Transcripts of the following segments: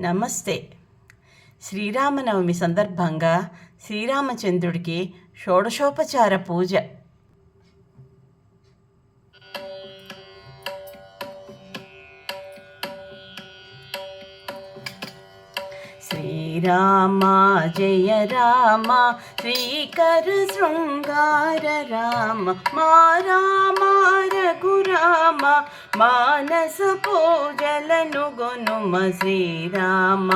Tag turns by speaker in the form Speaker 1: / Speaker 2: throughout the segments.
Speaker 1: నమస్తే. శ్రీరామనవమి సందర్భంగా శ్రీరామచంద్రుడికి షోడశోపచార పూజ. శ్రీరామ జయ రామ శ్రీకర శృంగార రామ మా రామ రఘురామ మానస పూజలను గొనుమ శ్రీరామ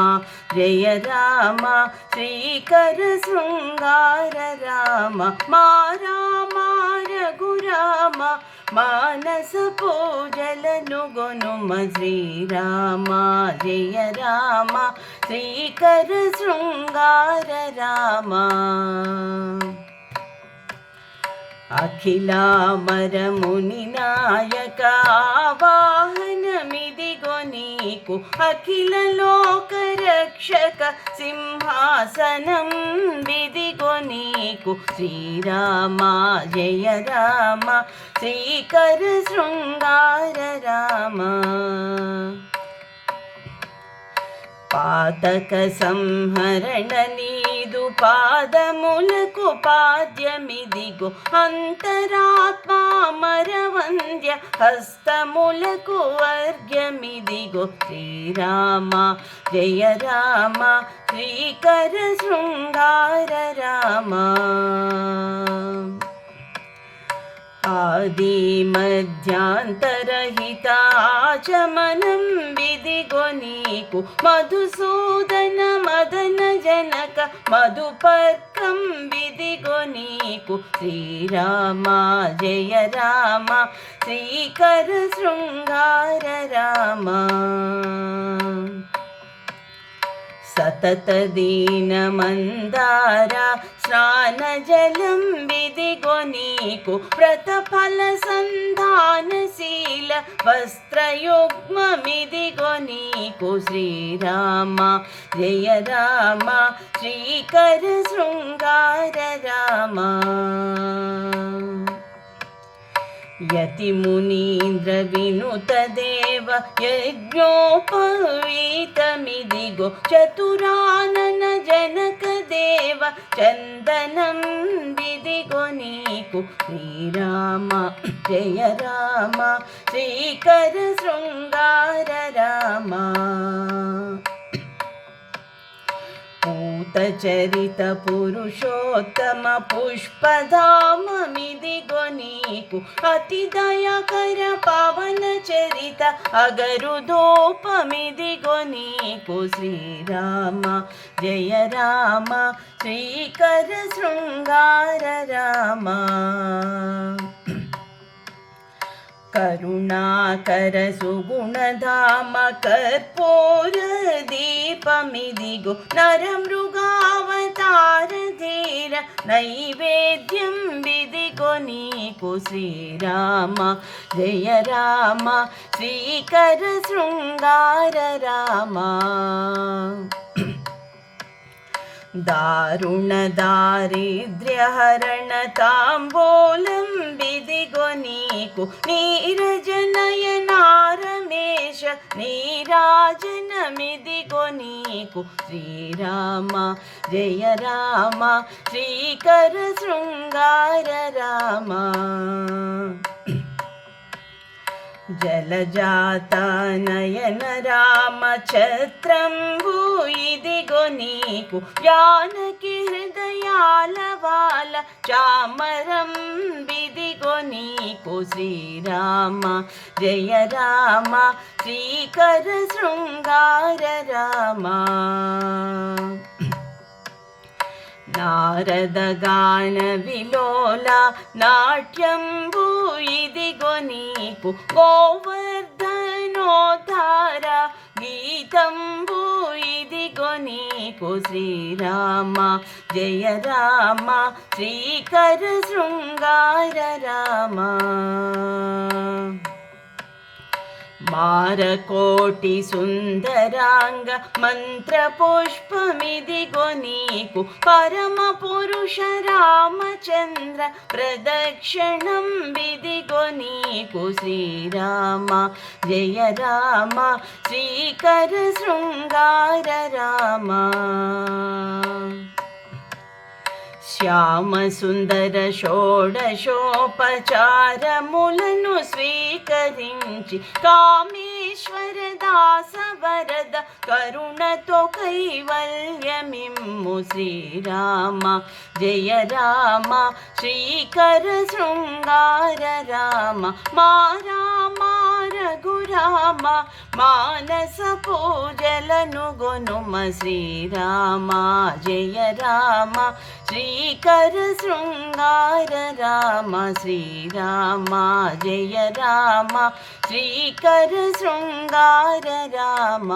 Speaker 1: జయ రామ శ్రీకర శృంగార రామ మా రామ రఘురామ మానస పూజలను గొనుమ శ్రీరామ జయ రామ శ్రీకర శృంగార రామ. అఖిలామరముని నాయక వాహనమిదిగో నీకు అఖిల లోక రక్షక సింహాసనం విదిగో నీకు శ్రీరామ జయ రామ శ్రీకర శృంగార రామ. పాతక సంహరణ నీదు పాదములకు పాద్యమిదిగో అంతరాత్మ మరవంద్య హస్తములకు వర్గ్యమిదిగో శ్రీరామ జయ రామ శ్రీకర శృంగార రామ. ఆది మధ్యాంతరహితాచమనం విదిగో నీకు మధుసూదన మదన జనక మధుపర్కం విదిగో నీకు శ్రీరామ జయ రామ శ్రీకర శృంగార రామ. సతత దీన మందార స్నాన జలం విదిగో నీకు వ్రతఫల సంధానశీల వస్త్రయుగ్మమిదిగో నీకు శ్రీరామ జయ రామ శ్రీకర శృంగార రామ. యతి మునీంద్ర వినుత దేవ యజ్ఞోపవీతమిదిగో చతురానన జనక దేవ చందనం విదిగో నీకు శ్రీరామ జయ రామ శ్రీకర శృంగార రామ. పూతచరిత పురుషోత్తమ పుష్పధామమిదిగో నీకు అతి దయాకర పవన చరిత అగరుదోపమిదిగో నీకు శ్రీరామ జయ రామ శ్రీకర శృంగార రామ. కరుణాకర సుగుణధామ కర్పూర దీపమిదిగో నరమృగావతార ధీర నైవేద్యం విదిగో నీకు శ్రీరామ జయ రామ శ్రీకర శృంగార రామ. దారుణ దారిద్ర్యహరణ తాంబూలం విదిగో నీకు నీరజనయనారమేష నీరాజనమిదిగో నీకు శ్రీరామ జయ రామ శ్రీకర శృంగార రామ. జలజాత నయన రామ ఛత్రంబు ఇదిగో నీకు జానకి హృదయాల వాల చామరం విదిగో నీకు శ్రీరామ జయ రామ శ్రీకర శృంగార రామ. నారద గాన విలోల నాట్యంబు ఇదిగో నీకు గోవర్ధనోద్ధార గీతంబు ఇదిగో నీకు శ్రీరామ జయ రామ శ్రీకర శృంగార రామ. మారకోటి సుందరాంగ మంత్రపుష్పమిదిగో నీకు పరమ పురుష రామచంద్ర ప్రదక్షిణం విదిగో నీకు శ్రీరామ జయ రామ శ్రీకర శృంగార రామ శ్యామ సుందర షోడశోపచారములను స్వీకరించి కామేశ్వర దాస వరద కరుణతో కైవల్యమిమ్ము శ్రీరామ జయ రామ శ్రీకర శృంగార రామ మా రామ రఘురామ మానస పూజలను గొనుమ శ్రీరామ జయ రామ శ్రీకర శృంగార రామ శ్రీరామ జయ రామ శ్రీకర శృంగార రామ